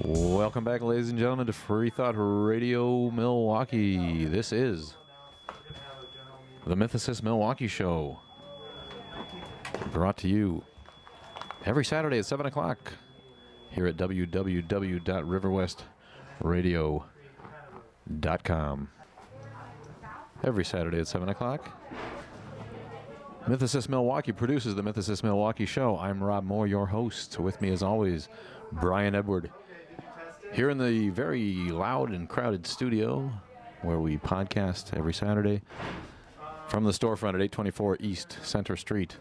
Welcome back, ladies and gentlemen, to Free Thought Radio Milwaukee. This is the Mythicist Milwaukee Show, brought to you every Saturday at 7 o'clock here at www.riverwestradio.com. Every Saturday at 7 o'clock. Mythicist Milwaukee produces the Mythicist Milwaukee Show. I'm Rob Moore, your host. With me, as always, Brian Edward. Here in the very loud and crowded studio where we podcast every Saturday from the storefront at 824 East Center Street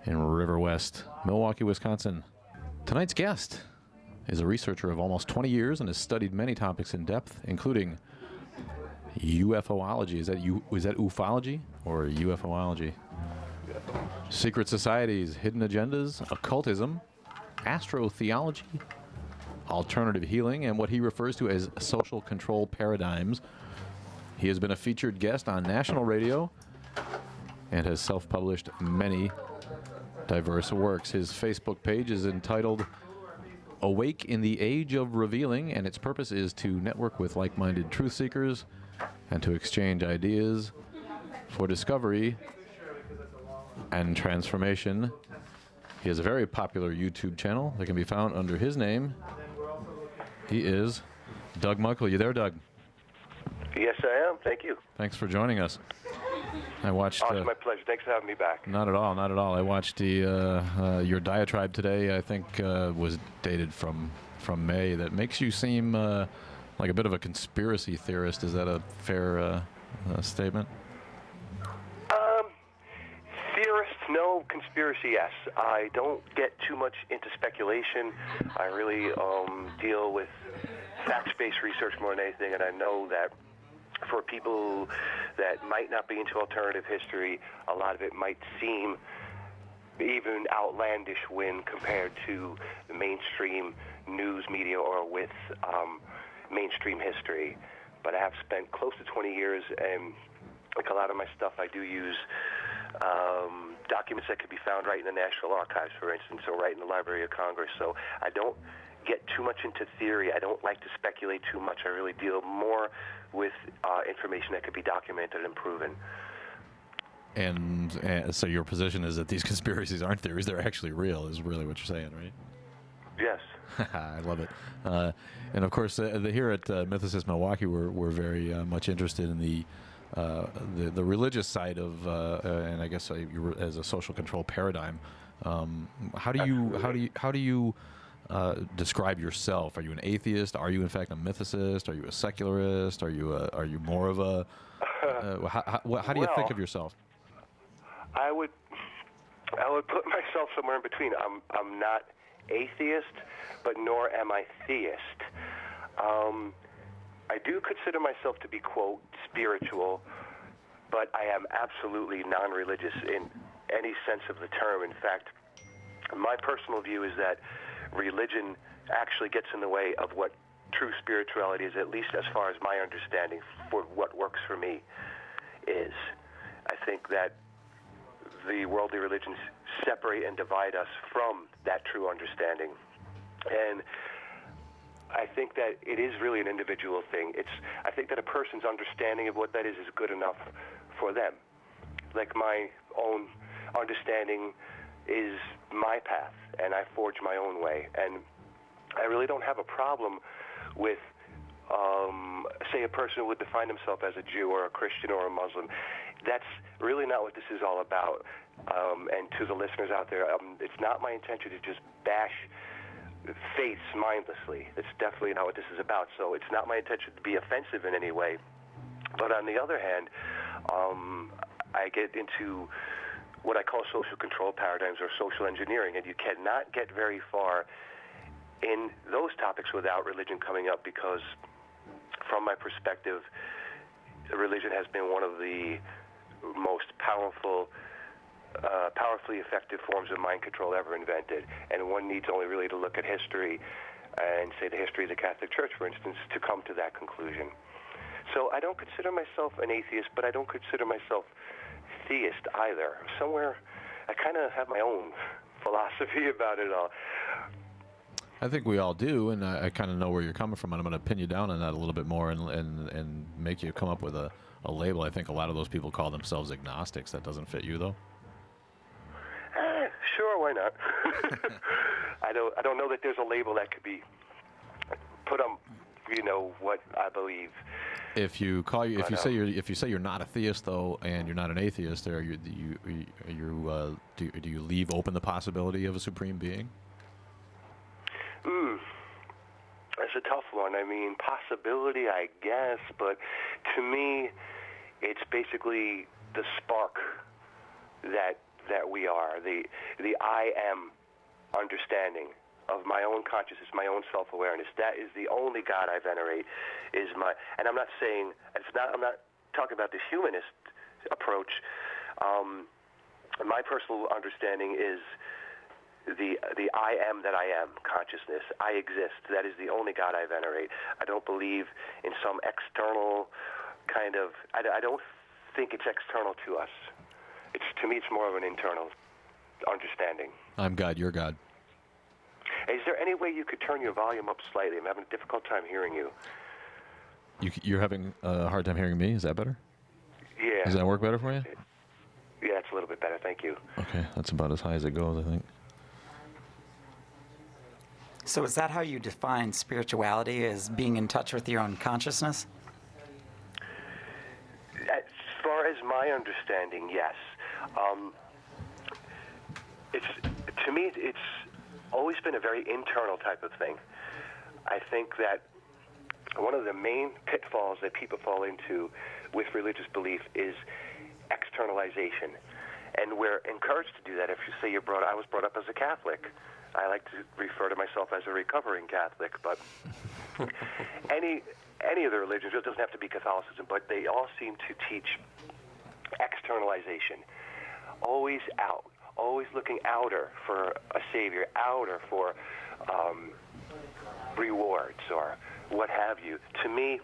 in River West, Milwaukee, Wisconsin. Tonight's guest is a researcher of almost 20 years and has studied many topics in depth, including UFOlogy. Is that ufology or UFOlogy? Secret societies, hidden agendas, occultism, astrotheology, alternative healing, and what he refers to as social control paradigms. He has been a featured guest on national radio and has self-published many diverse works. His Facebook page is entitled Awake in the Age of Revealing, and its purpose is to network with like-minded truth seekers and to exchange ideas for discovery and transformation. He has a very popular YouTube channel that can be found under his name. He is Doug Muckle. You there, Doug? Yes, I am. Thank you. Thanks for joining us. I watched. Oh, it's my pleasure. Thanks for having me back. Not at all. Not at all. I watched your diatribe today. I think was dated from May. That makes you seem like a bit of a conspiracy theorist. Is that a fair statement? Theorist, no. Conspiracy, yes. I don't get too much into speculation. I really deal with facts-based research more than anything, and I know that for people that might not be into alternative history, a lot of it might seem even outlandish when compared to the mainstream news media or with mainstream history. But I have spent close to 20 years, and like a lot of my stuff, I do use documents that could be found right in the National Archives, for instance, or right in the Library of Congress. So I don't get too much into theory. I don't like to speculate too much. I really deal more with information that could be documented and proven. And so your position is that these conspiracies aren't theories; they're actually real. Is really what you're saying, right? Yes. I love it. And of course, here at Mythicist Milwaukee, we're very much interested in the religious side of, and I guess as a social control paradigm. How do you describe yourself? Are you an atheist? Are you in fact a mythicist? Are you a secularist? Are you more of a? How do you think of yourself? I would put myself somewhere in between. I'm not atheist, but nor am I theist. I do consider myself to be, quote, spiritual, but I am absolutely non-religious in any sense of the term. In fact, my personal view is that religion actually gets in the way of what true spirituality is, at least as far as my understanding for what works for me is. I think that the worldly religions separate and divide us from that true understanding. And I think that it is really an individual thing. I think that a person's understanding of what that is good enough for them. Like my own understanding is my path, and I forge my own way. And I really don't have a problem with, say, a person would define himself as a Jew or a Christian or a Muslim. That's really not what this is all about. And to the listeners out there, it's not my intention to just bash faiths mindlessly. It's definitely not what this is about. So it's not my intention to be offensive in any way. But on the other hand, I get into what I call social control paradigms or social engineering, and you cannot get very far in those topics without religion coming up, because from my perspective, religion has been one of the most powerfully effective forms of mind control ever invented. And one needs only really to look at history and say the history of the Catholic Church, for instance, to come to that conclusion. So I don't consider myself an atheist, but I don't consider myself theist either. Somewhere I kind of have my own philosophy about it all. I think we all do, and I kind of know where you're coming from, and I'm going to pin you down on that a little bit more and make you come up with a label. I think a lot of those people call themselves agnostics. That doesn't fit you, though? Sure, why not? I don't know that there's a label that could be put on, what I believe. If you say you're not a theist though, and you're not an atheist, do you leave open the possibility of a supreme being? That's a tough one. I mean, possibility, I guess, but to me, it's basically the spark that we are, the I am understanding of my own consciousness, my own self-awareness. That is the only God I venerate. And I'm not saying I'm not talking about this humanist approach. My personal understanding is the I am that I am consciousness. I exist. That is the only God I venerate. I don't believe in some external kind of. I don't think it's external to us. To me, it's more of an internal understanding. I'm God. You're God. Is there any way you could turn your volume up slightly? I'm having a difficult time hearing you. You're having a hard time hearing me? Is that better? Yeah. Does that work better for you? Yeah, it's a little bit better. Thank you. Okay, that's about as high as it goes, I think. So is that how you define spirituality, as being in touch with your own consciousness? As far as my understanding, yes. To me, it's always been a very internal type of thing. I think that one of the main pitfalls that people fall into with religious belief is externalization. And we're encouraged to do that. If you say I was brought up as a Catholic, I like to refer to myself as a recovering Catholic, but any of the religions, it doesn't have to be Catholicism, but they all seem to teach externalization. Always out, always looking outer for a savior, outer for rewards or what have you. To me,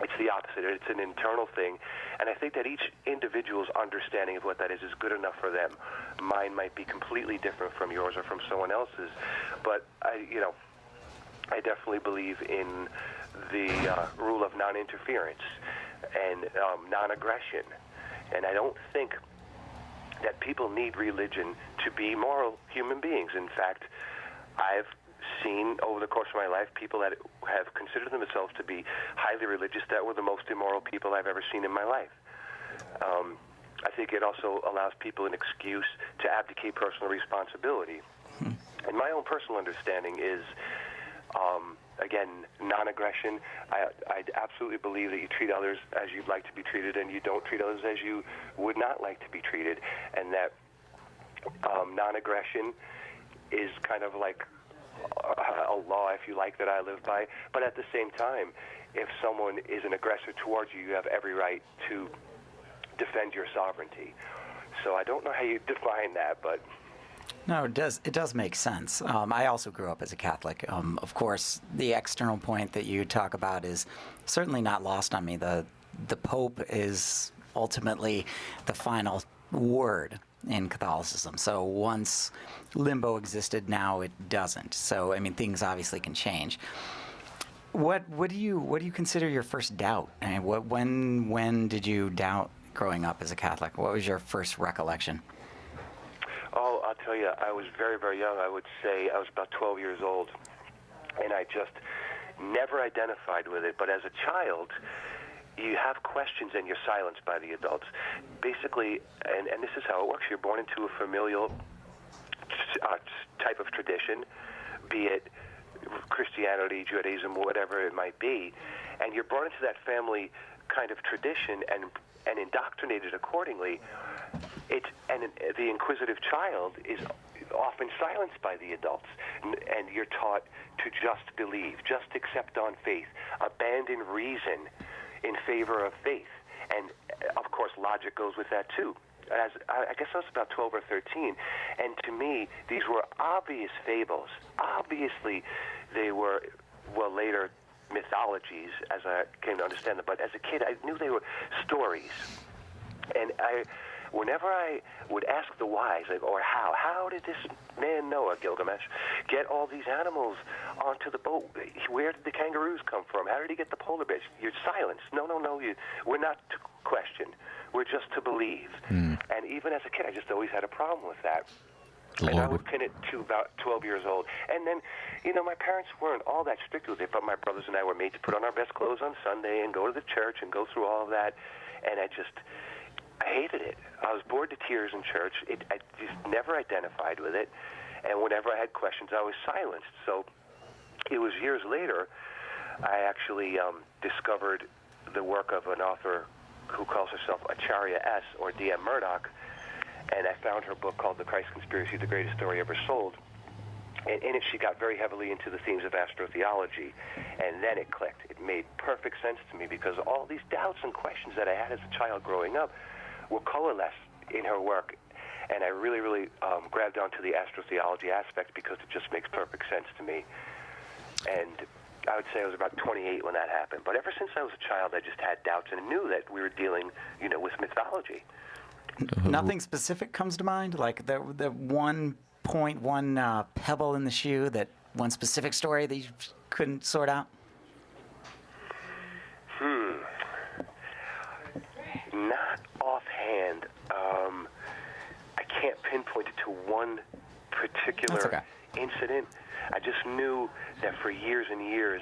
it's the opposite. It's an internal thing, and I think that each individual's understanding of what that is good enough for them. Mine might be completely different from yours or from someone else's, but I definitely believe in the rule of non-interference and non-aggression, and I don't think that people need religion to be moral human beings. In fact, I've seen over the course of my life people that have considered themselves to be highly religious that were the most immoral people I've ever seen in my life. I think it also allows people an excuse to abdicate personal responsibility. And my own personal understanding is, again, non-aggression. I absolutely believe that you treat others as you'd like to be treated, and you don't treat others as you would not like to be treated, and that non-aggression is kind of like a law, if you like, that I live by. But at the same time, if someone is an aggressor towards you, you have every right to defend your sovereignty. So I don't know how you define that, but... No, it does make sense. I also grew up as a Catholic. Of course, the external point that you talk about is certainly not lost on me. The Pope is ultimately the final word in Catholicism. So once limbo existed, now it doesn't. So I mean, things obviously can change. What do you consider your first doubt? I mean, when did you doubt growing up as a Catholic? What was your first recollection? Oh, I'll tell you, I was very, very young. I would say I was about 12 years old, and I just never identified with it. But as a child, you have questions and you're silenced by the adults. Basically, and this is how it works, you're born into a familial type of tradition, be it Christianity, Judaism, whatever it might be, and you're born into that family kind of tradition and indoctrinated accordingly. The inquisitive child is often silenced by the adults, and you're taught to just believe, just accept on faith, abandon reason in favor of faith. And, of course, logic goes with that, too. I guess I was about 12 or 13, and to me, these were obvious fables. Obviously, they were, later mythologies, as I came to understand them, but as a kid, I knew they were stories. And whenever I would ask the wise, like, or how did this man Noah, Gilgamesh, get all these animals onto the boat? Where did the kangaroos come from? How did he get the polar bears? You're silenced. No, we're not to question. We're just to believe. And even as a kid, I just always had a problem with that. And I would pin it to about 12 years old. And then, my parents weren't all that strict with it, but my brothers and I were made to put on our best clothes on Sunday and go to the church and go through all of that. And I hated it. I was bored to tears in church. I just never identified with it. And whenever I had questions, I was silenced. So it was years later, I actually discovered the work of an author who calls herself Acharya S., or D.M. Murdoch, and I found her book called The Christ Conspiracy, The Greatest Story Ever Sold. And in it, she got very heavily into the themes of astrotheology, and then it clicked. It made perfect sense to me because all these doubts and questions that I had as a child growing up were coalesced in her work, and I really, really grabbed onto the astrotheology aspect because it just makes perfect sense to me. And I would say I was about 28 when that happened. But ever since I was a child, I just had doubts and knew that we were dealing, with mythology. Nothing specific comes to mind? Like the one point, one pebble in the shoe, that one specific story that you couldn't sort out? Not offhand. I can't pinpoint it to one particular incident. I just knew that for years and years,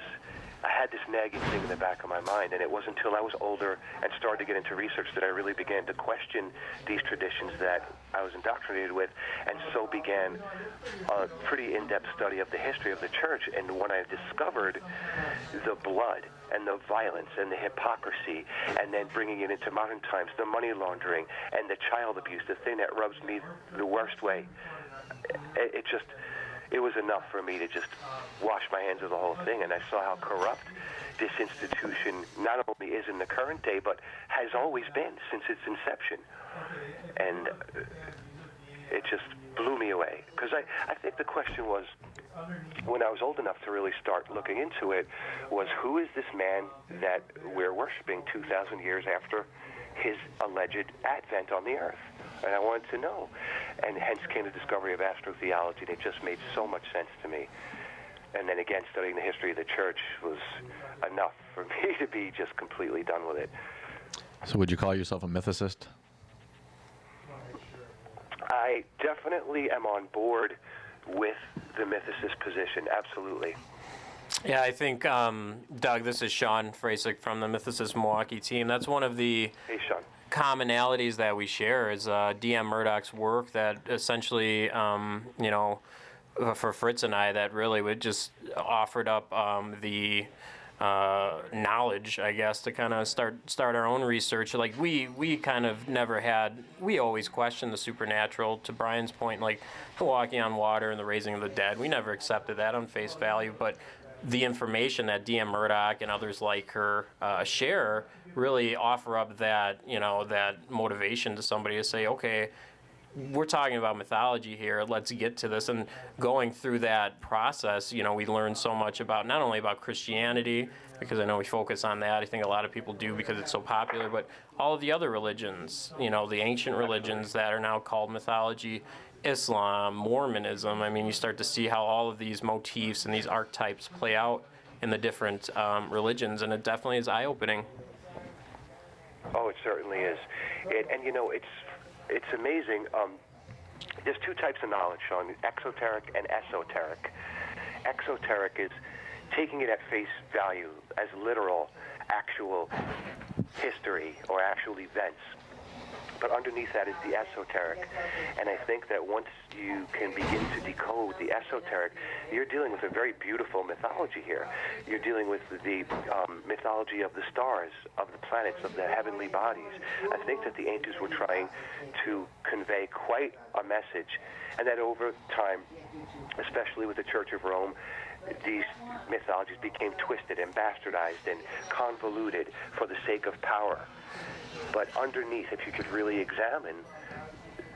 I had this nagging thing in the back of my mind, and it wasn't until I was older and started to get into research that I really began to question these traditions that I was indoctrinated with, and so began a pretty in-depth study of the history of the church. And when I discovered the blood and the violence and the hypocrisy, and then bringing it into modern times, the money laundering and the child abuse, the thing that rubs me the worst way, it was enough for me to just wash my hands of the whole thing. And I saw how corrupt this institution not only is in the current day, but has always been since its inception. And it just blew me away. Because I think the question was, when I was old enough to really start looking into it, was who is this man that we're worshiping 2,000 years after his alleged advent on the earth? And I wanted to know. And hence came the discovery of astrotheology, and it just made so much sense to me. And then again, studying the history of the church was enough for me to be just completely done with it. So would you call yourself a mythicist? I definitely am on board with the mythicist position, absolutely. Yeah, I think, Doug, this is Sean Frasick from the Mythicist Milwaukee team. That's one of the commonalities that we share is D.M. Murdoch's work that essentially, for Fritz and I, that really would just offered up the knowledge, I guess, to kind of start our own research. Like we kind of never had, we always questioned the supernatural, to Brian's point, like the walking on water and the raising of the dead. We never accepted that on face value, but the information that D.M. Murdoch and others like her share really offer up that, that motivation to somebody to say, okay, we're talking about mythology here, let's get to this. And going through that process, we learn so much about, not only about Christianity, because I know we focus on that, I think a lot of people do because it's so popular, but all of the other religions, the ancient religions that are now called mythology, Islam, Mormonism. I mean, you start to see how all of these motifs and these archetypes play out in the different religions, and it definitely is eye-opening. Oh, it certainly is. It's amazing. There's two types of knowledge, Sean, exoteric and esoteric. Exoteric is taking it at face value as literal, actual history or actual events. But underneath that is the esoteric. And I think that once you can begin to decode the esoteric, you're dealing with a very beautiful mythology here. You're dealing with the mythology of the stars, of the planets, of the heavenly bodies. I think that the ancients were trying to convey quite a message, and that over time, especially with the Church of Rome, these mythologies became twisted and bastardized and convoluted for the sake of power. But underneath, if you could really examine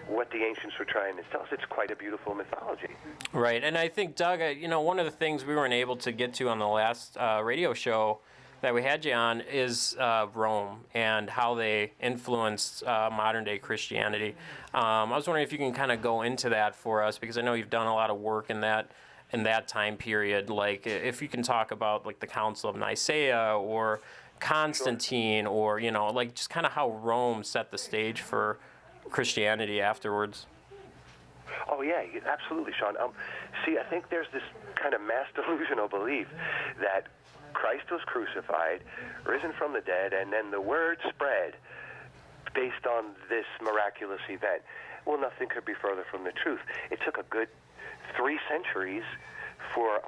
what the ancients were trying to tell us, it's quite a beautiful mythology. Right, and I think, Doug, one of the things we weren't able to get to on the last radio show that we had you on is Rome and how they influenced modern-day Christianity. I was wondering if you can kind of go into that for us, because I know you've done a lot of work in that time period. Like, if you can talk about like the Council of Nicaea or Constantine, or like just kind of how Rome set the stage for Christianity afterwards. Oh, yeah, absolutely, Sean. See, I think there's this kind of mass delusional belief that Christ was crucified, risen from the dead, and then the word spread based on this miraculous event. Well, nothing could be further from the truth. It took a good 3 centuries for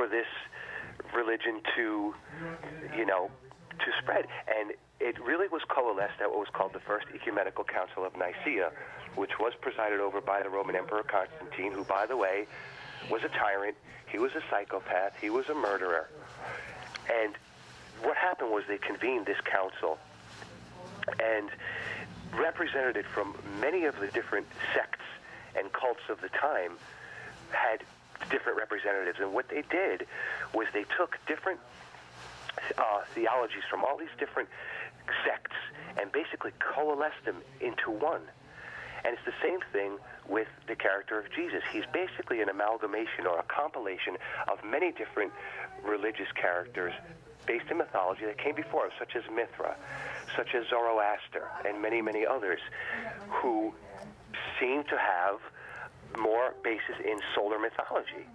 this religion to spread. And it really was coalesced at what was called the First Ecumenical Council of Nicaea, which was presided over by the Roman Emperor Constantine, who, by the way, was a tyrant. He was a psychopath. He was a murderer. And what happened was they convened this council, and representatives from many of the different sects and cults of the time had different representatives. And what they did was they took different theologies from all these different sects and basically coalesced them into one. And it's the same thing with the character of Jesus. He's basically an amalgamation or a compilation of many different religious characters based in mythology that came before him, such as Mithra, such as Zoroaster, and many, many others, who seem to have more basis in solar mythology.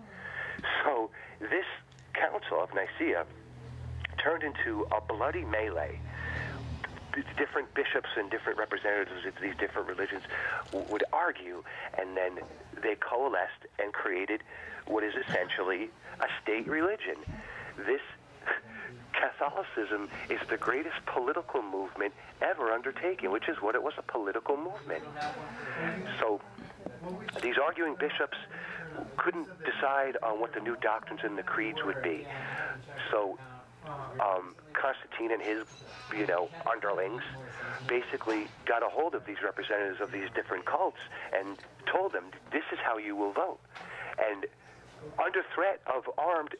So this Council of Nicaea turned into a bloody melee. Different bishops and different representatives of these different religions would argue, and then they coalesced and created what is essentially a state religion. This Catholicism is the greatest political movement ever undertaken, which is what it was, a political movement. So these arguing bishops couldn't decide on what the new doctrines and the creeds would be. So Constantine and his, underlings basically got a hold of these representatives of these different cults and told them, this is how you will vote. And under threat of armed,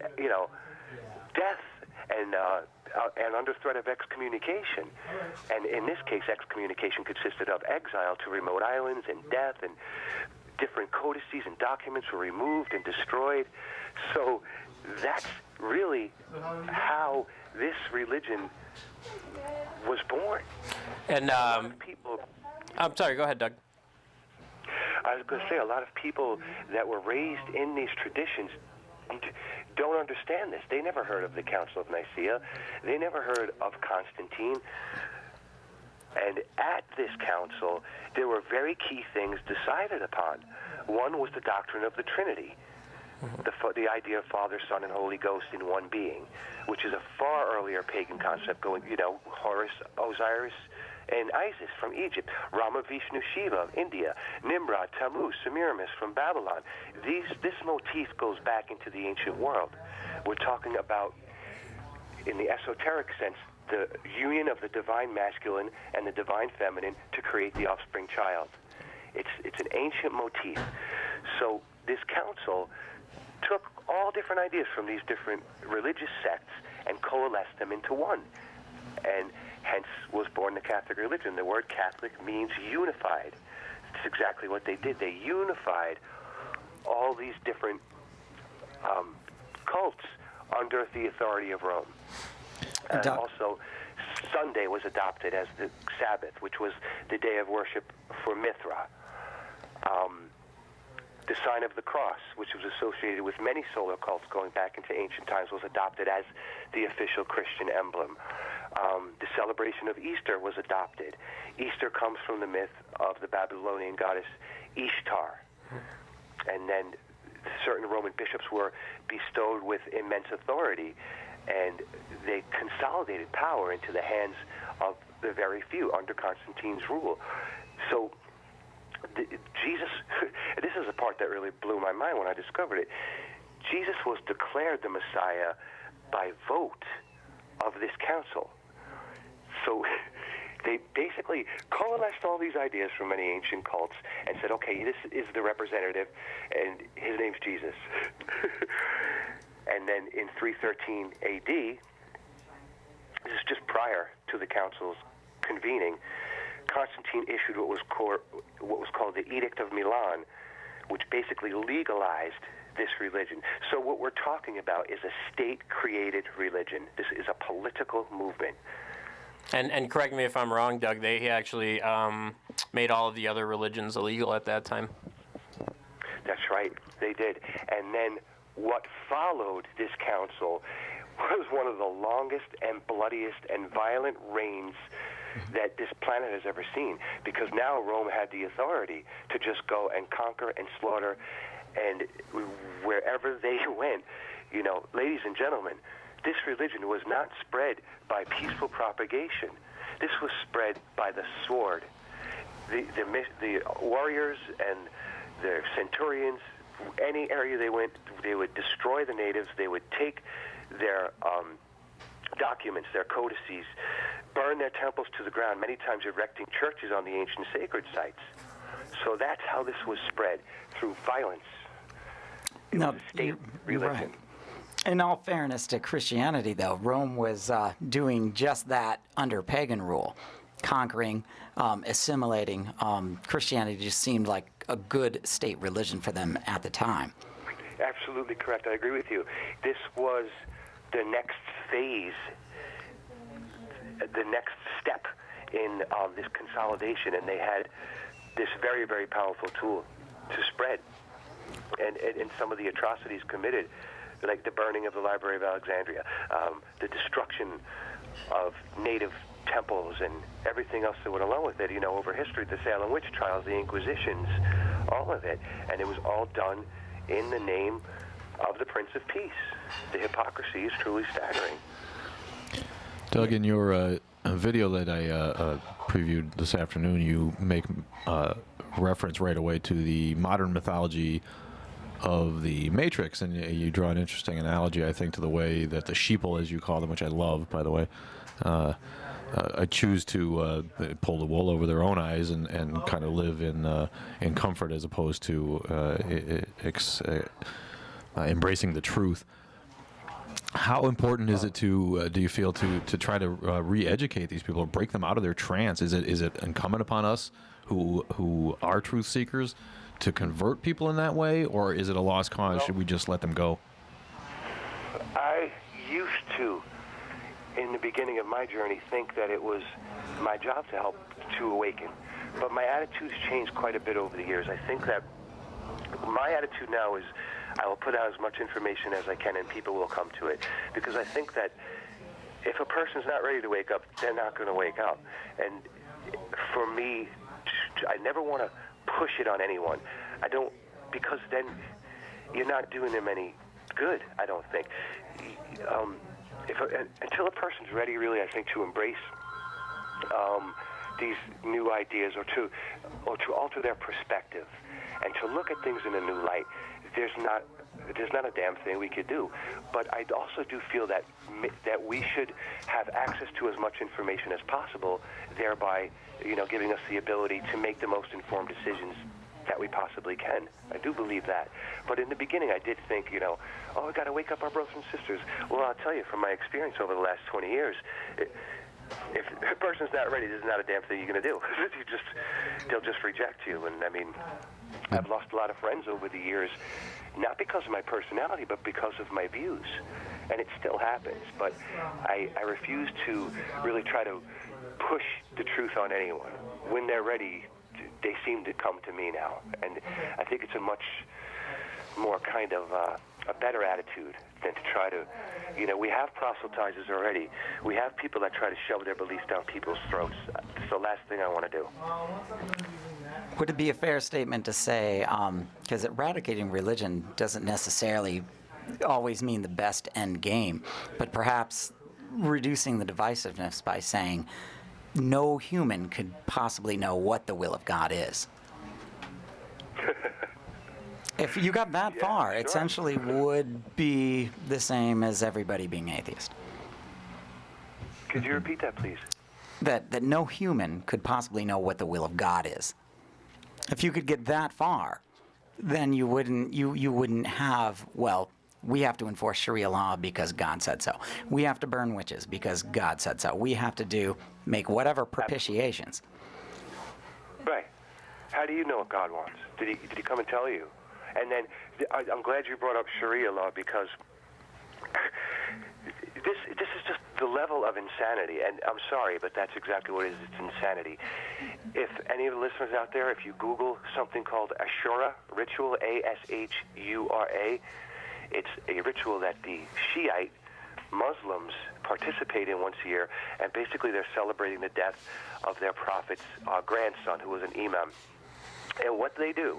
death and under threat of excommunication, and in this case, excommunication consisted of exile to remote islands and death, and different codices and documents were removed and destroyed. So that's really how this religion was born. And people, I'm sorry, go ahead, Doug. I was going to say, a lot of people that were raised in these traditions don't understand this. They never heard of the Council of Nicaea. They never heard of Constantine. And at this council, there were very key things decided upon. One was the doctrine of the Trinity, the idea of Father, Son, and Holy Ghost in one being, which is a far earlier pagan concept going, Horus, Osiris, and Isis from Egypt, Rama, Vishnu, Shiva of India, Nimrod, Tammuz, Semiramis from Babylon. This motif goes back into the ancient world. We're talking about, in the esoteric sense, the union of the divine masculine and the divine feminine to create the offspring child. It's an ancient motif. So this council took all different ideas from these different religious sects and coalesced them into one. And hence was born the Catholic religion. The word Catholic means unified. It's exactly what they did. They unified all these different cults under the authority of Rome. And also, Sunday was adopted as the Sabbath, which was the day of worship for Mithra. The sign of the cross, which was associated with many solar cults going back into ancient times, was adopted as the official Christian emblem. The celebration of Easter was adopted. Easter comes from the myth of the Babylonian goddess Ishtar. And then certain Roman bishops were bestowed with immense authority, and they consolidated power into the hands of the very few under Constantine's rule. So Jesus, this is the part that really blew my mind when I discovered it. Jesus was declared the Messiah by vote of this council. So they basically coalesced all these ideas from many ancient cults and said, okay, this is the representative, and his name's Jesus. And then in 313 AD, this is just prior to the council's convening, Constantine issued what was called the Edict of Milan, which basically legalized this religion. So what we're talking about is a state-created religion. This is a political movement. And correct me if I'm wrong, Doug, they actually made all of the other religions illegal at that time. That's right, they did. And then what followed this council was one of the longest and bloodiest and violent reigns that this planet has ever seen, because now Rome had the authority to just go and conquer and slaughter, and wherever they went, you know, ladies and gentlemen, this religion was not spread by peaceful propagation. This was spread by the sword. The warriors and the centurions, any area they went, they would destroy the natives. They would take their documents, their codices, burn their temples to the ground, many times erecting churches on the ancient sacred sites. So that's how this was spread, through violence. It was a state religion. Right. In all fairness to Christianity, though, Rome was doing just that under pagan rule, conquering, assimilating. Christianity just seemed like a good state religion for them at the time. Absolutely correct. I agree with you. This was the next phase, the next step in this consolidation, and they had this very, very powerful tool to spread. And some of the atrocities committed, like the burning of the Library of Alexandria, the destruction of native temples, and everything else that went along with it, you know, over history, the Salem witch trials, the Inquisitions, all of it. And it was all done in the name of the Prince of Peace. The hypocrisy is truly staggering. Doug, in your video that I previewed this afternoon, you make reference right away to the modern mythology of the Matrix, and you draw an interesting analogy, I think, to the way that the sheeple, as you call them, which I love, by the way, choose to pull the wool over their own eyes and kind of live in comfort, as opposed to embracing the truth. How important is it to do you feel to try to re-educate these people, or break them out of their trance? Is it incumbent upon us who are truth seekers to convert people in that way, or is it a lost cause? Should we just let them go? I used to, in the beginning of my journey, think that it was my job to help to awaken. But my attitude's changed quite a bit over the years. I think that my attitude now is I will put out as much information as I can, and people will come to it. Because I think that if a person's not ready to wake up, they're not going to wake up. And for me, I never want to push it on anyone. I don't, because then you're not doing them any good, I don't think. Until a person's ready, really, I think, to embrace these new ideas, or to alter their perspective, and to look at things in a new light, there's not a damn thing we could do. But I also do feel that we should have access to as much information as possible, thereby, you know, giving us the ability to make the most informed decisions that we possibly can. I do believe that. But in the beginning, I did think, you know, we got to wake up our brothers and sisters. Well, I'll tell you, from my experience over the last 20 years, if a person's not ready, there's not a damn thing you're going to do. They'll just reject you. And I mean, I've lost a lot of friends over the years, not because of my personality, but because of my views. And it still happens. But I refuse to really try to push the truth on anyone. When they're ready, they seem to come to me now. And I think it's a much more kind of a better attitude than to try to, you know, we have proselytizers already. We have people that try to shove their beliefs down people's throats. It's the last thing I want to do. Would it be a fair statement to say, because eradicating religion doesn't necessarily always mean the best end game, but perhaps reducing the divisiveness by saying no human could possibly know what the will of God is? If you got that far, sure. essentially would be the same as everybody being atheist. Could you repeat that, please? That no human could possibly know what the will of God is. If you could get that far, then you wouldn't have, well, We have to enforce Sharia law because God said so. We have to burn witches because God said so. We have to make whatever propitiations. Right. How do you know what God wants? Did he come and tell you? And then I'm glad you brought up Sharia law, because this is just the level of insanity. And I'm sorry, but that's exactly what it is. It's insanity. If any of the listeners out there, if you Google something called Ashura ritual, Ashura, it's a ritual that the Shiite Muslims participate in once a year, and basically they're celebrating the death of their prophet's grandson, who was an imam. And what they do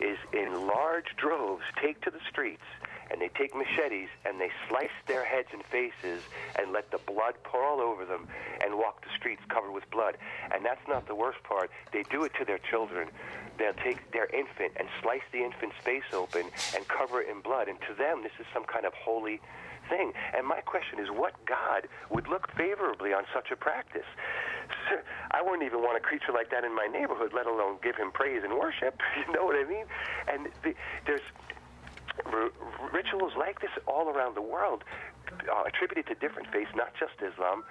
is, in large droves, take to the streets, and they take machetes and they slice their heads and faces and let the blood pour all over them and walk the streets covered with blood. And that's not the worst part. They do it to their children. They'll take their infant and slice the infant's face open and cover it in blood. And to them, this is some kind of holy thing. And my question is, what God would look favorably on such a practice? Sir, I wouldn't even want a creature like that in my neighborhood, let alone give him praise and worship. You know what I mean? And there's rituals like this all around the world, attributed to different faiths, not just Islam,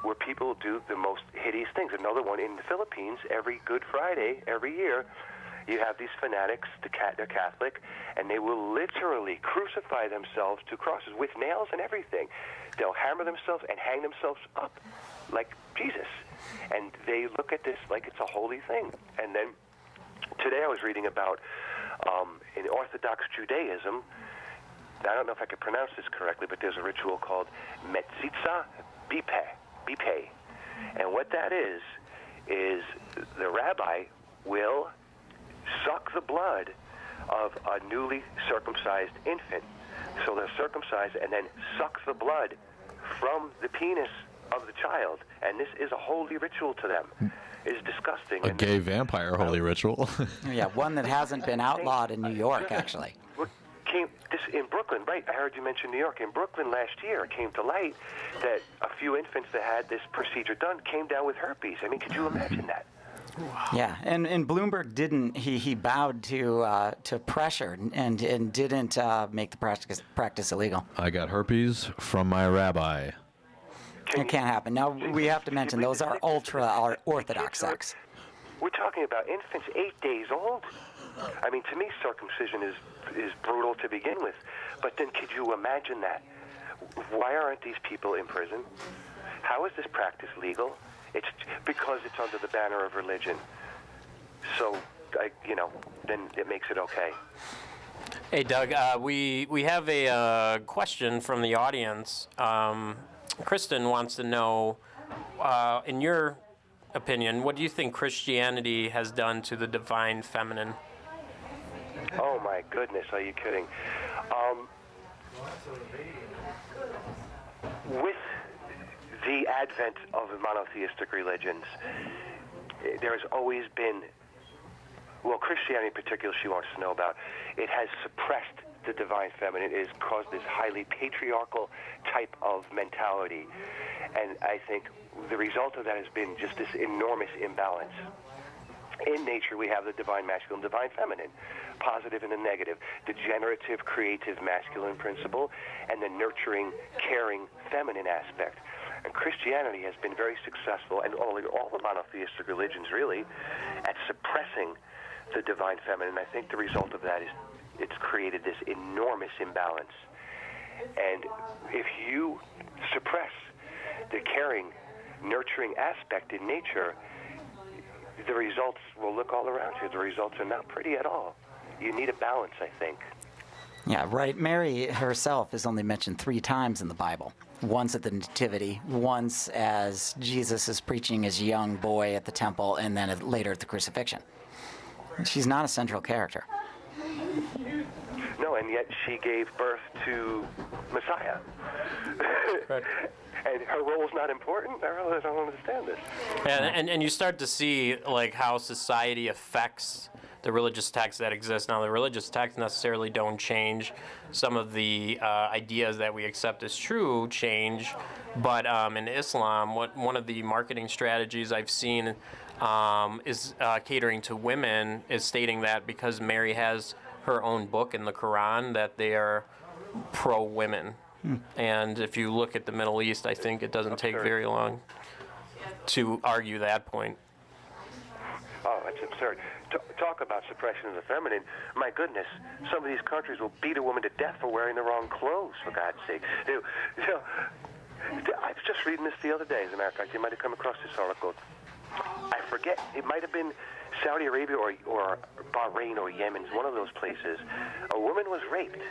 where people do the most hideous things. Another one in the Philippines, every Good Friday, every year, you have these fanatics, they're Catholic, and they will literally crucify themselves to crosses with nails and everything. They'll hammer themselves and hang themselves up like Jesus. And they look at this like it's a holy thing. And then today I was reading about in Orthodox Judaism, I don't know if I could pronounce this correctly, but there's a ritual called Metzitza Bipe. And what that is the rabbi will suck the blood of a newly circumcised infant. So they're circumcised and then suck the blood from the penis of the child. And this is a holy ritual to them. It's disgusting. A gay vampire holy ritual. Yeah, one that hasn't been outlawed in New York, actually. This in Brooklyn, right? I heard you mention New York. In Brooklyn last year, it came to light that a few infants that had this procedure done came down with herpes. I mean, could you imagine that? Wow. Yeah, and Bloomberg didn't. He bowed to pressure and didn't make the practice illegal. I got herpes from my rabbi. It can't happen. Now we have to mention those are ultra orthodox sects. We're talking about infants 8 days old. I mean, to me, circumcision is brutal to begin with. But then, could you imagine that? Why aren't these people in prison? How is this practice legal? It's because it's under the banner of religion. So, then it makes it okay. Hey, Doug, we have a question from the audience. Kristen wants to know, in your opinion, what do you think Christianity has done to the divine feminine? Oh, my goodness, are you kidding? With the advent of monotheistic religions, there has always been, well, Christianity in particular, she wants to know about, it has suppressed the divine feminine. It has caused this highly patriarchal type of mentality. And I think the result of that has been just this enormous imbalance. In nature, we have the divine masculine, divine feminine, positive and the negative, the generative, creative masculine principle, and the nurturing, caring feminine aspect. And Christianity has been very successful, and all the monotheistic religions really, at suppressing the divine feminine. I think the result of that is it's created this enormous imbalance. And if you suppress the caring, nurturing aspect in nature, the results will look all around you. The results are not pretty at all. You need a balance, I think. Yeah, right. Mary herself is only mentioned 3 times in the Bible. Once at the Nativity, once as Jesus is preaching as a young boy at the temple, and then later at the crucifixion. She's not a central character. No, and yet she gave birth to Messiah. Right. And her role is not important? I really don't understand this. And you start to see like how society affects the religious texts that exist. Now, the religious texts necessarily don't change. Some of the ideas that we accept as true change. But in Islam, one of the marketing strategies I've seen is catering to women, is stating that because Mary has her own book in the Quran, that they are pro-women. And if you look at the Middle East, I think it doesn't take very long to argue that point. Oh, that's absurd. Talk about suppression of the feminine. My goodness, some of these countries will beat a woman to death for wearing the wrong clothes, for God's sake. You know, I was just reading this the other day, as a matter of fact. You might have come across this article. I forget, it might have been Saudi Arabia or Bahrain or Yemen, one of those places. A woman was raped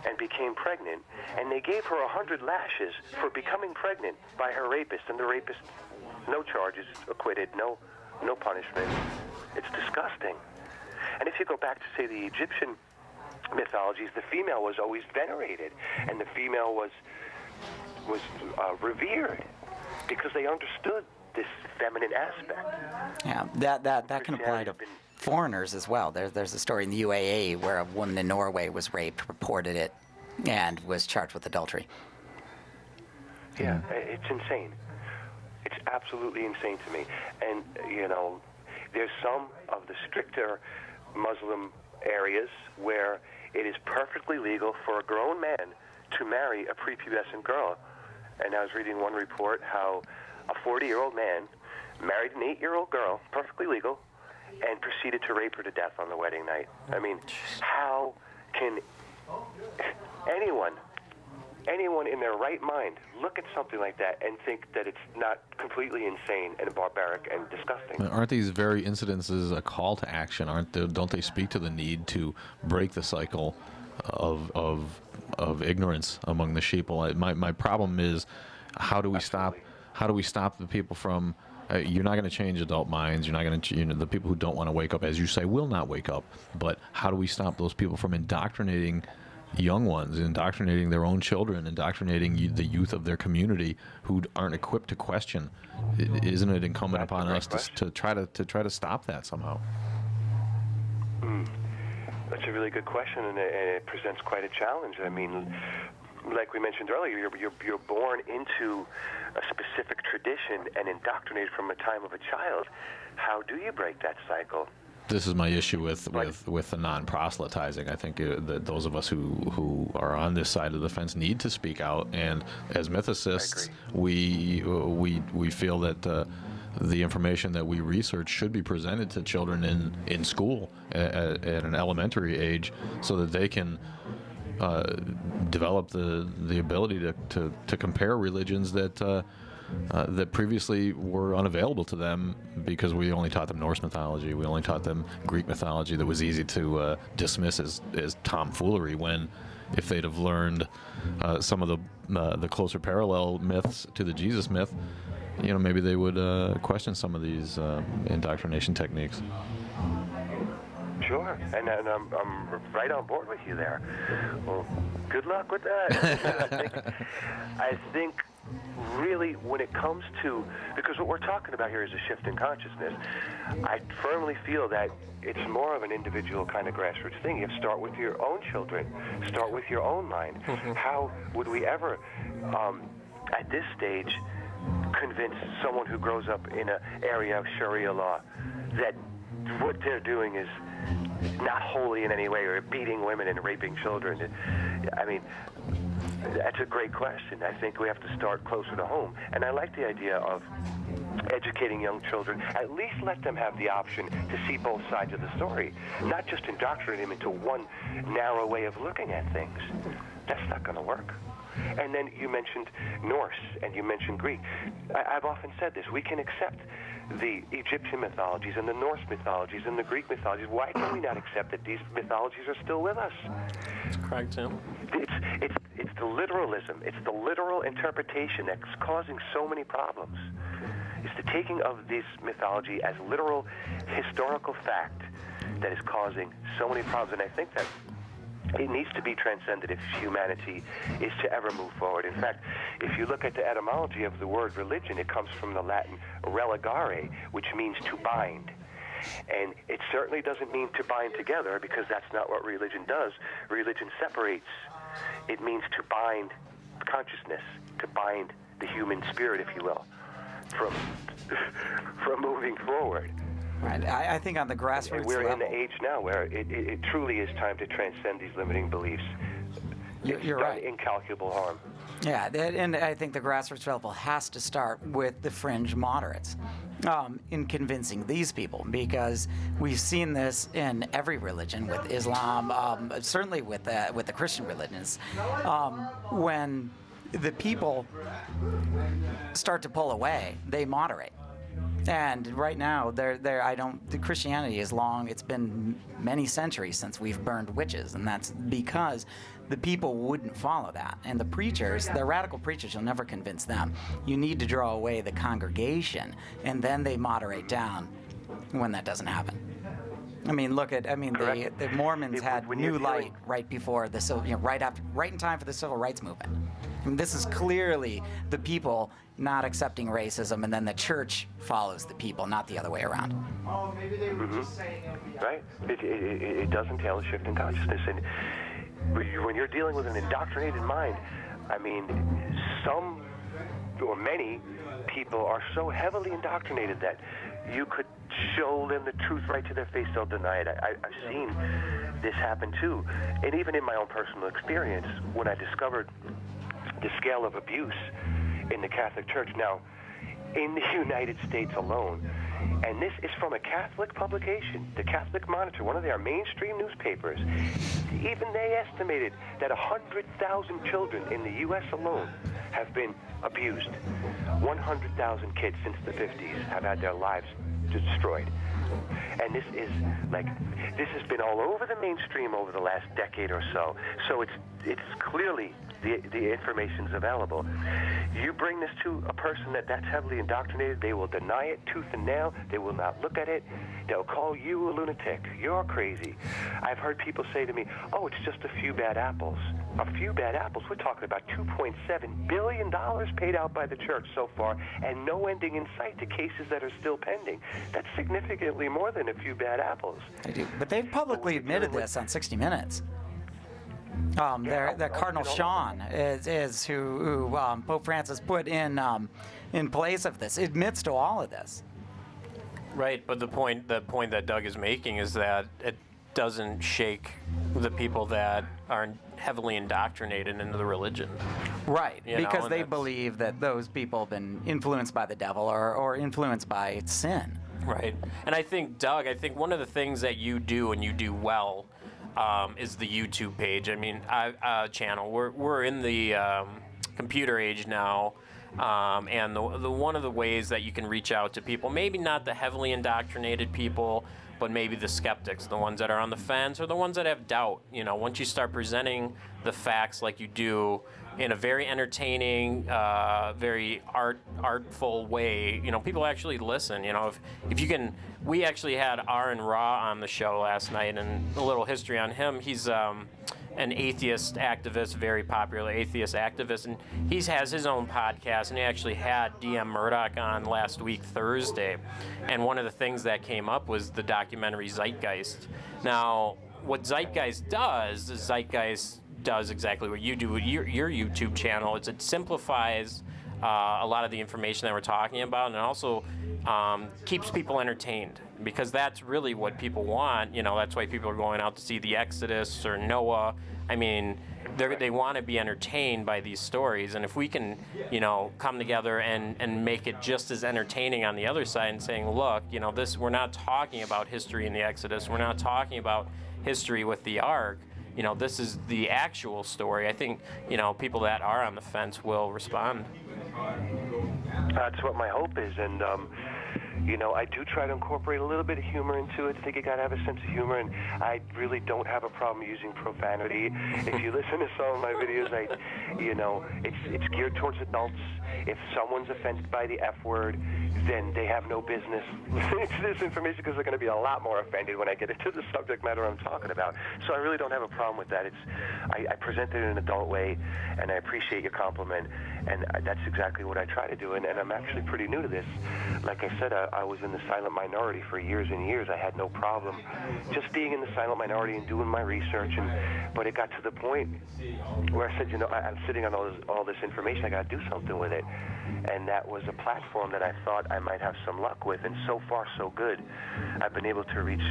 and became pregnant, and they gave her 100 lashes for becoming pregnant by her rapist, and the rapist, no charges, acquitted, no punishment. It's disgusting. And if you go back to, say, the Egyptian mythologies, the female was always venerated, and the female was revered because they understood this feminine aspect. Yeah, that can apply to foreigners as well. There's a story in the UAE where a woman in Norway was raped, reported it, and was charged with adultery. Yeah, it's insane. It's absolutely insane to me. And, you know, there's some of the stricter Muslim areas where it is perfectly legal for a grown man to marry a prepubescent girl. And I was reading one report how a 40-year-old man married an 8-year-old girl, perfectly legal, and proceeded to rape her to death on the wedding night. I mean, how can anyone in their right mind look at something like that and think that it's not completely insane and barbaric and disgusting? Aren't these very incidences a call to action? Don't they speak to the need to break the cycle of ignorance among the sheeple? My problem is, how do we stop? How do we stop the people from? You're not going to change adult minds. You're not going to. The people who don't want to wake up, as you say, will not wake up. But how do we stop those people from indoctrinating young ones, indoctrinating their own children, indoctrinating the youth of their community who aren't equipped to question? Isn't it incumbent upon us to try to stop that somehow? That's a really good question, and it presents quite a challenge. I mean, like we mentioned earlier, you're born into a specific tradition and indoctrinated from a time of a child. How do you break that cycle? This is my issue with the non-proselytizing. I think that those of us who are on this side of the fence need to speak out. And as mythicists, we feel that the information that we research should be presented to children in school at an elementary age, so that they can develop the ability to compare religions that previously were unavailable to them, because we only taught them Norse mythology, we only taught them Greek mythology that was easy to dismiss as tomfoolery, when if they'd have learned some of the closer parallel myths to the Jesus myth, maybe they would question some of these indoctrination techniques. Sure, and I'm right on board with you there. Well, good luck with that. I think really when it comes to, because what we're talking about here is a shift in consciousness, I firmly feel that it's more of an individual kind of grassroots thing. You have to start with your own children, start with your own mind. How would we ever, at this stage, convince someone who grows up in an area of Sharia law that what they're doing is not holy in any way, or beating women and raping children? I mean, that's a great question. I think we have to start closer to home. And I like the idea of educating young children. At least let them have the option to see both sides of the story, not just indoctrinate them into one narrow way of looking at things. That's not going to work. And then you mentioned Norse and you mentioned Greek. I've often said this. We can accept the Egyptian mythologies and the Norse mythologies and the Greek mythologies. Why can we not accept that these mythologies are still with us? That's correct, Tim. It's the literalism. It's the literal interpretation that's causing so many problems. It's the taking of this mythology as literal historical fact that is causing so many problems. And I think that it needs to be transcended if humanity is to ever move forward. In fact, if you look at the etymology of the word religion, it comes from the Latin religare, which means to bind. And it certainly doesn't mean to bind together, because that's not what religion does. Religion separates. It means to bind consciousness, to bind the human spirit, if you will, from moving forward. Right. I think on the grassroots we're level, in the age now where it truly is time to transcend these limiting beliefs. You're done right. incalculable harm. Yeah, and I think the grassroots level has to start with the fringe moderates in convincing these people, because we've seen this in every religion, with Islam, certainly with the Christian religions, when the people start to pull away, they moderate. And right now, the Christianity is long. It's been many centuries since we've burned witches, and that's because the people wouldn't follow that. And the preachers, the radical preachers, you'll never convince them. You need to draw away the congregation, and then they moderate down when that doesn't happen. I mean, the Mormons had New Light right before the right in time for the Civil Rights Movement. I mean, this is clearly the people not accepting racism, and then the church follows the people, not the other way around. Oh, maybe they were just saying it. Right? It does entail a shift in consciousness, and when you're dealing with an indoctrinated mind, I mean, some or many people are so heavily indoctrinated that you could show them the truth right to their face, they'll deny it. I've seen this happen too, and even in my own personal experience, when I discovered the scale of abuse in the Catholic Church. Now, in the United States alone, and this is from a Catholic publication, the Catholic Monitor, one of their mainstream newspapers, even they estimated that 100,000 children in the U.S. alone have been abused. 100,000 kids since the 50s have had their lives destroyed. And this has been all over the mainstream over the last decade or so. So it's clearly the information's available. You bring this to a person that's heavily indoctrinated, they will deny it tooth and nail. They will not look at it. They'll call you a lunatic. You're crazy. I've heard people say to me, oh, it's just a few bad apples. A few bad apples? We're talking about $2.7 billion paid out by the church so far, and no ending in sight to cases that are still pending. That's significantly more than a few bad apples. They do. But they've publicly admitted this on 60 Minutes. Cardinal Sean is who Pope Francis put in place of this, admits to all of this. Right, but the point that Doug is making is that it doesn't shake the people that are heavily indoctrinated into the religion. Right, because they believe that those people have been influenced by the devil or influenced by sin. Right, and I think, Doug, one of the things that you do and you do well is the YouTube page. I mean, channel. We're in the computer age now, and the one of the ways that you can reach out to people, maybe not the heavily indoctrinated people, but maybe the skeptics, the ones that are on the fence, or the ones that have doubt. Once you start presenting the facts like you do in a very entertaining, very artful way, people actually listen. If you can, we actually had Aaron Ra on the show last night, and a little history on him. He's an atheist activist, very popular atheist activist, and he has his own podcast, and he actually had DM Murdoch on last week, Thursday, and one of the things that came up was the documentary Zeitgeist. Now, what Zeitgeist does is does exactly what you do with your YouTube channel. It simplifies a lot of the information that we're talking about, and also keeps people entertained, because that's really what people want. That's why people are going out to see the Exodus or Noah. I mean, they want to be entertained by these stories, and if we can, come together and make it just as entertaining on the other side, and saying, look, we're not talking about history in the Exodus. We're not talking about history with the Ark. This is the actual story. I think, people that are on the fence will respond. That's what my hope is, and I do try to incorporate a little bit of humor into it. I think you got to have a sense of humor, and I really don't have a problem using profanity. If you listen to some of my videos, it's geared towards adults. If someone's offended by the F word, then they have no business listening to this information, because they're going to be a lot more offended when I get into the subject matter I'm talking about. So I really don't have a problem with that. I present it in an adult way, and I appreciate your compliment. And that's exactly what I try to do, and I'm actually pretty new to this. Like I said, I was in the silent minority for years and years. I had no problem just being in the silent minority and doing my research, but it got to the point where I said, I'm sitting on all this information, I got to do something with it. And that was a platform that I thought I might have some luck with, and so far so good. I've been able to reach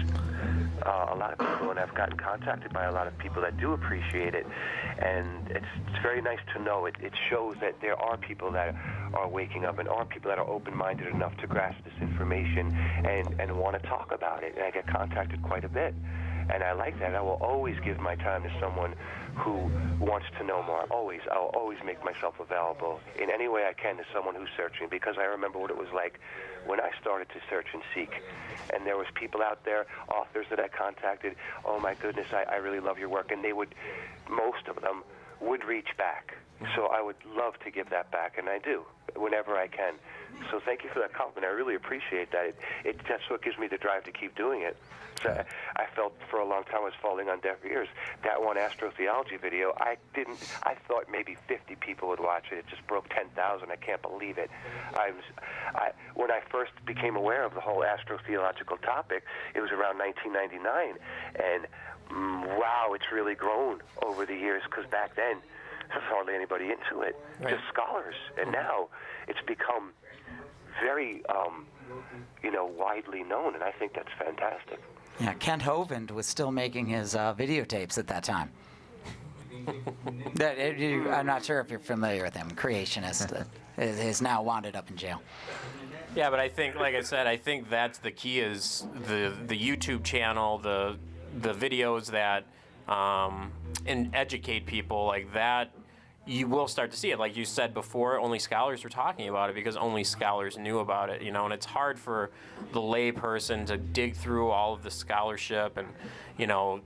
a lot of people, and I've gotten contacted by a lot of people that do appreciate it, and it's very nice to know. It shows that there are people that are waking up and are people that are open-minded enough to grasp this information and want to talk about it, and I get contacted quite a bit. And I like that. I will always give my time to someone who wants to know more. I'll always make myself available in any way I can to someone who's searching, because I remember what it was like when I started to search and seek. And there was people out there, authors that I contacted, oh my goodness, I really love your work. And most of them would reach back. So I would love to give that back, and I do, whenever I can. So thank you for that compliment. I really appreciate that. That's what gives me the drive to keep doing it. So I felt for a long time I was falling on deaf ears. That one astrotheology video, I thought maybe 50 people would watch it. It just broke 10,000. I can't believe it. When I first became aware of the whole astrotheological topic, it was around 1999, and wow, it's really grown over the years, because back then there's hardly anybody into it, just scholars. And now it's become very, widely known, and I think that's fantastic. Yeah, Kent Hovind was still making his videotapes at that time. I'm not sure if you're familiar with him, creationist, that is now wound up in jail. Yeah, but I think, like I said, I think that's the key, is the YouTube channel, the videos that and educate people like that. You will start to see it. Like you said before, only scholars were talking about it because only scholars knew about it, and it's hard for the lay person to dig through all of the scholarship and,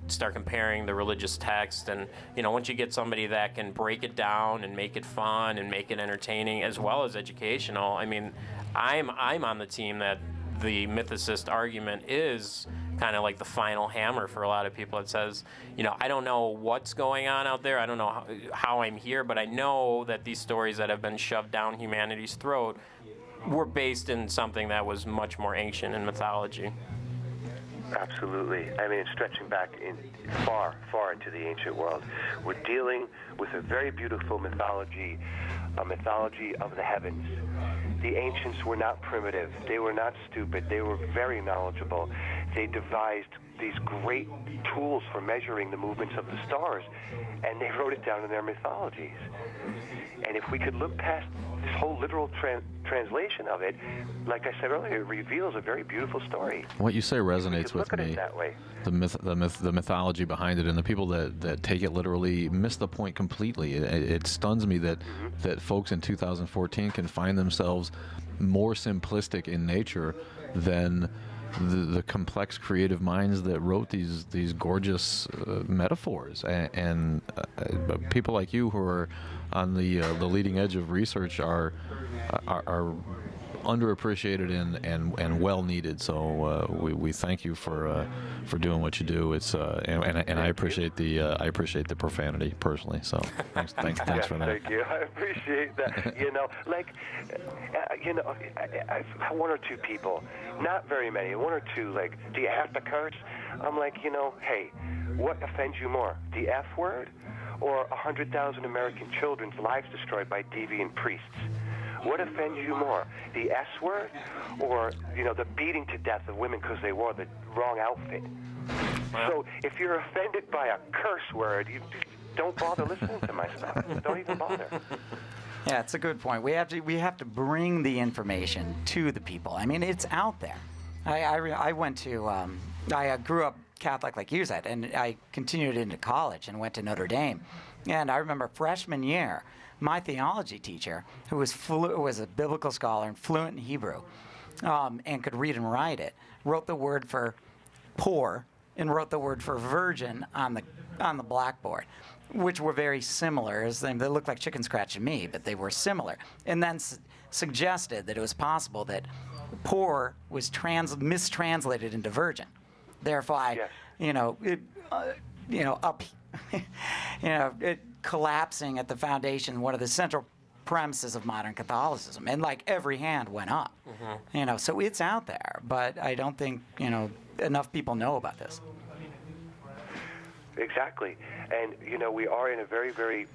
start comparing the religious text. And, once you get somebody that can break it down and make it fun and make it entertaining as well as educational, I mean, I'm on the team that the mythicist argument is kind of like the final hammer for a lot of people. It says, I don't know what's going on out there. I don't know how I'm here, but I know that these stories that have been shoved down humanity's throat were based in something that was much more ancient in mythology. Absolutely. I mean, it's stretching back far, far into the ancient world. We're dealing with a very beautiful mythology, a mythology of the heavens. The ancients were not primitive. They were not stupid. They were very knowledgeable. They devised these great tools for measuring the movements of the stars, and they wrote it down in their mythologies. And if we could look past this whole literal translation of it, like I said earlier, it reveals a very beautiful story. What you say resonates with me. That way. The mythology behind it, and the people that take it literally miss the point completely. It stuns me that folks in 2014 can find themselves more simplistic in nature than the complex creative minds that wrote these gorgeous metaphors, and people like you who are on the leading edge of research are underappreciated and well needed. So we thank you for doing what you do. It's and I appreciate the profanity personally. So thanks for that. Thank you. I appreciate that. I've had one or two people, not very many, one or two, like, do you have to curse? I'm like, hey, what offends you more, the F word or 100,000 American children's lives destroyed by deviant priests? What offends you more, the S word or, the beating to death of women because they wore the wrong outfit? So if you're offended by a curse word, you don't bother listening to my stuff. Don't even bother. Yeah, it's a good point. We have to bring the information to the people. I mean, it's out there. I went to I grew up Catholic like you said, and I continued into college and went to Notre Dame. And I remember freshman year, my theology teacher, who was a biblical scholar and fluent in Hebrew, and could read and write it, wrote the word for poor and wrote the word for virgin on the blackboard, which were very similar. They looked like chicken scratch to me, but they were similar. And then suggested that it was possible that poor was mistranslated into virgin. Therefore, yes. It collapsing at the foundation, one of the central premises of modern Catholicism, and like every hand went up. So it's out there, but I don't think enough people know about this. Exactly. And, we are in a very, very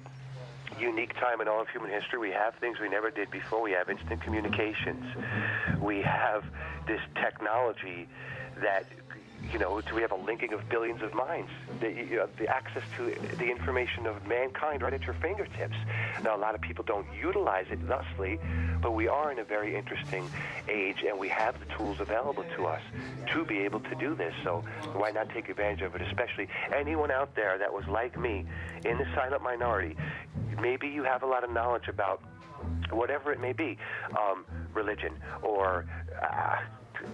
unique time in all of human history. We have things we never did before. We have instant communications. We have this technology that, we have a linking of billions of minds. The access to the information of mankind right at your fingertips. Now, a lot of people don't utilize it thusly, but we are in a very interesting age, and we have the tools available to us to be able to do this. So why not take advantage of it, especially anyone out there that was like me in the silent minority. Maybe you have a lot of knowledge about whatever it may be, religion or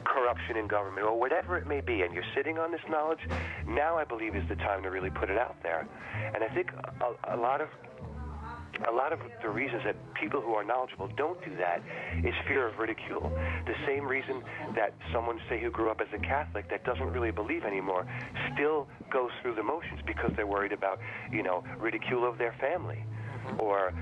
corruption in government or whatever it may be, and you're sitting on this knowledge. Now I believe is the time to really put it out there. And I think a lot of the reasons that people who are knowledgeable don't do that is fear of ridicule. The same reason that someone, say, who grew up as a Catholic that doesn't really believe anymore still goes through the motions because they're worried about, ridicule of their family or,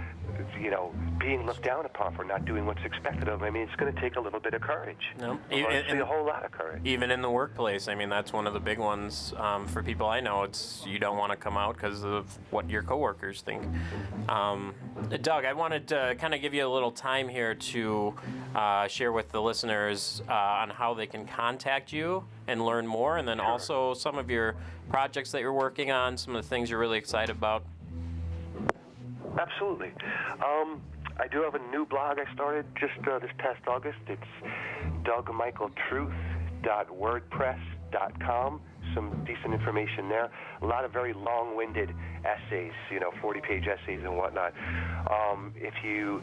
being looked down upon for not doing what's expected of them. I mean, it's going to take a little bit of courage. No, a whole lot of courage. Even in the workplace, I mean, that's one of the big ones for people I know. It's you don't want to come out because of what your coworkers think. Doug, I wanted to kind of give you a little time here to share with the listeners on how they can contact you and learn more, and then also some of your projects that you're working on, some of the things you're really excited about. Absolutely. I do have a new blog I started just this past August. It's dougmichaeltruth.wordpress.com. Some decent information there. A lot of very long-winded essays, 40-page essays and whatnot. If you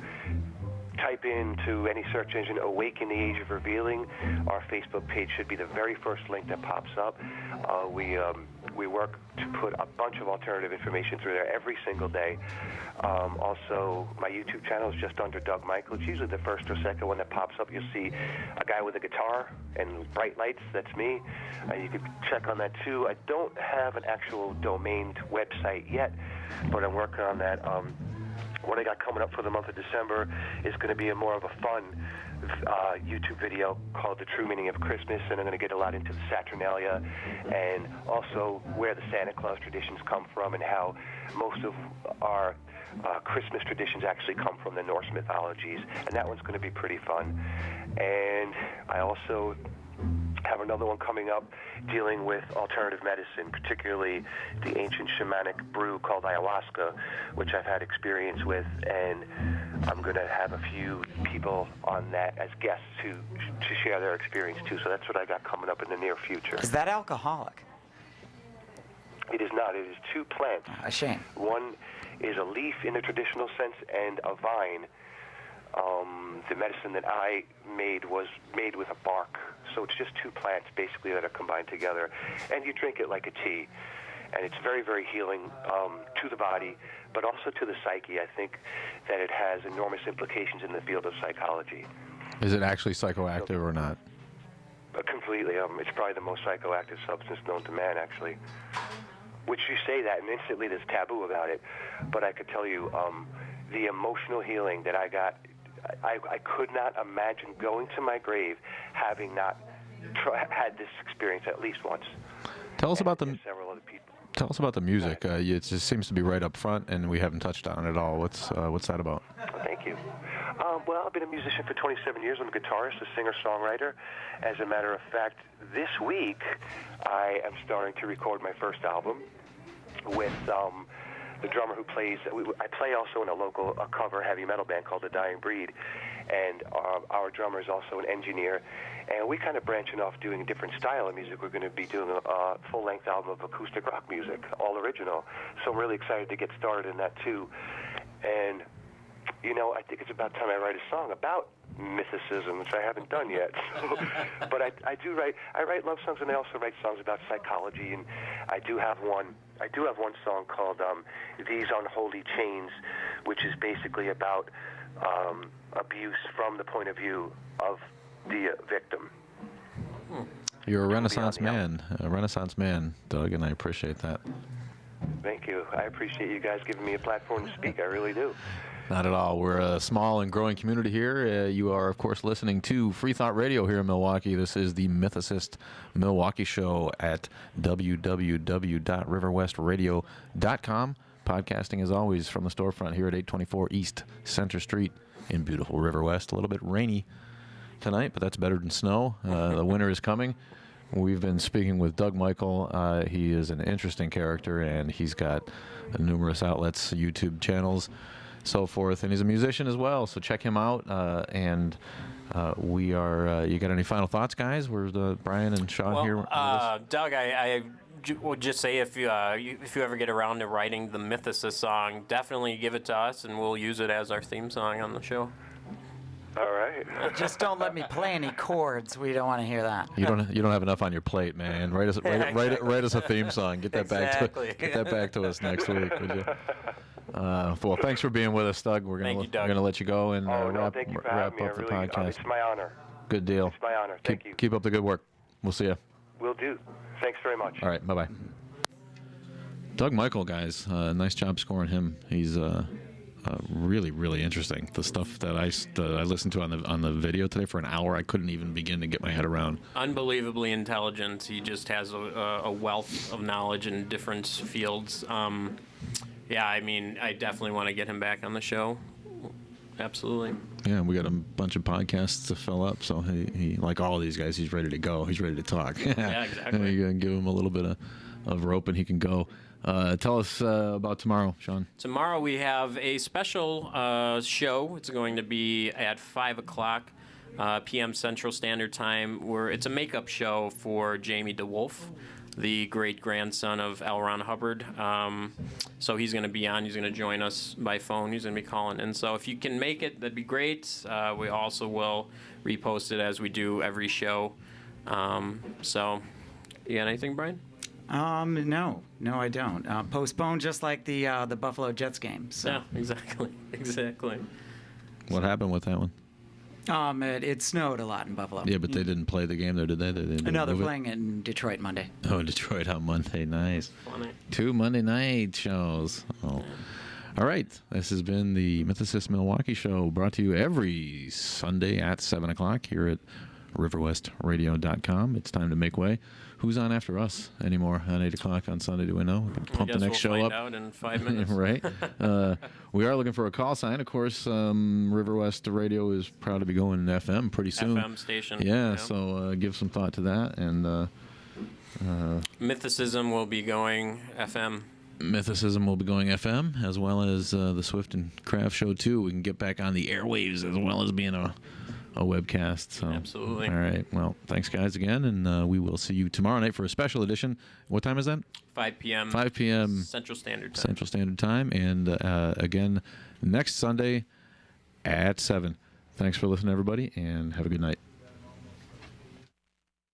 type into any search engine, Awaken the Age of Revealing, our Facebook page should be the very first link that pops up. We work to put a bunch of alternative information through there every single day. Also, my YouTube channel is just under Doug Michael. It's usually the first or second one that pops up. You'll see a guy with a guitar and bright lights. That's me. You can check on that too. I don't have an actual domained website yet, but I'm working on that. What I got coming up for the month of December is going to be more of a fun YouTube video called The True Meaning of Christmas, and I'm going to get a lot into the Saturnalia and also where the Santa Claus traditions come from and how most of our Christmas traditions actually come from the Norse mythologies, and that one's going to be pretty fun. And I also have another one coming up dealing with alternative medicine, particularly the ancient shamanic brew called ayahuasca, which I've had experience with, and I'm going to have a few people on that as guests to share their experience too. So that's what I got coming up in the near future. Is that alcoholic? It is not. It is two plants. A shame. One is a leaf in the traditional sense and a vine. The medicine that I made was made with a bark. So it's just two plants basically that are combined together. And you drink it like a tea. And it's very, very healing to the body, but also to the psyche. I think that it has enormous implications in the field of psychology. Is it actually psychoactive or not? Completely. It's probably the most psychoactive substance known to man, actually. Which you say that, and instantly there's taboo about it. But I could tell you, the emotional healing that I got, I could not imagine going to my grave having not had this experience at least once. Tell us about the several other people. Tell us about the music. It just seems to be right up front, and we haven't touched on it at all. What's that about? Thank you. Well, I've been a musician for 27 years. I'm a guitarist, a singer-songwriter. As a matter of fact, this week I am starting to record my first album with the drummer who plays. I play also in a cover heavy metal band called The Dying Breed, and our drummer is also an engineer. And we kind of branching off doing a different style of music. We're going to be doing a full-length album of acoustic rock music, all original. So I'm really excited to get started in that too. And I think it's about time I write a song about mythicism, which I haven't done yet. But I do write. I write love songs, and I also write songs about psychology. And I do have one song called "These Unholy Chains," which is basically about abuse from the point of view of the victim. You're a Renaissance man, Doug, and I appreciate that. Thank you. I appreciate you guys giving me a platform to speak. I really do. Not at all. We're a small and growing community here. You are, of course, listening to Free Thought Radio here in Milwaukee. This is the Mythicist Milwaukee Show at www.riverwestradio.com. Podcasting, as always, from the storefront here at 824 East Center Street in beautiful River West. A little bit rainy tonight, but that's better than snow. The winter is coming. We've been speaking with Doug Michael. He is an interesting character, and he's got numerous outlets, YouTube channels, so forth, and he's a musician as well. So check him out. We are. You got any final thoughts, guys? Where's Brian and Sean here? Doug, I would just say if you ever get around to writing the Mythicist song, definitely give it to us, and we'll use it as our theme song on the show. All right. Just don't let me play any chords. We don't want to hear that. You don't have enough on your plate, man. Write us a theme song. Get that back to us next week, would you? Well, thanks for being with us, Doug. We're gonna let you go and wrap thank you for up having me. the podcast. It's my honor. Good deal. It's my honor. Thank you. Keep up the good work. We'll see you. Will do. Thanks very much. All right. Bye-bye. Doug Michael, guys. Nice job scoring him. He's really, really interesting. The stuff that I listened to on the video today for an hour, I couldn't even begin to get my head around. Unbelievably intelligent. He just has a wealth of knowledge in different fields. Yeah, I mean, I definitely want to get him back on the show. Absolutely. Yeah, we got a bunch of podcasts to fill up, so he like all of these guys, he's ready to go. He's ready to talk. Yeah, exactly. You're going to give him a little bit of rope and he can go. Tell us about tomorrow, Sean. Tomorrow we have a special show. It's going to be at 5 o'clock p.m. Central Standard Time, where it's a makeup show for Jamie DeWolf, the great-grandson of L. Ron Hubbard. So he's going to be on. He's going to join us by phone. He's going to be calling in. So if you can make it, that'd be great. We also will repost it as we do every show. So you got anything, Brian? No, I don't. Postponed, just like the Buffalo Jets game. So. Yeah, exactly. What happened with that one? It snowed a lot in Buffalo. Yeah, but they didn't play the game there, did they? No, they're playing it in Detroit Monday. Oh, Detroit on Monday. Nice. Funny. 2 Monday night shows. Oh. All right. This has been the Mythicist Milwaukee Show, brought to you every Sunday at 7 o'clock here at riverwestradio.com. It's time to make way. Who's on after us anymore at 8 o'clock on Sunday? Do we know? We can pump the next show we'll up. find out in 5 minutes. Right. We are looking for a call sign. Of course, River West Radio is proud to be going FM pretty soon. FM station. Yeah, so give some thought to that. And Mythicism will be going FM. Mythicism will be going FM, as well as the Swift and Craft Show, too. We can get back on the airwaves as well as being a webcast. So. Absolutely. All right. Well, thanks, guys, again, and we will see you tomorrow night for a special edition. What time is that? 5 p.m. 5 p.m. Central Standard Time. Central Standard Time. And again, next Sunday at 7. Thanks for listening, everybody, and have a good night.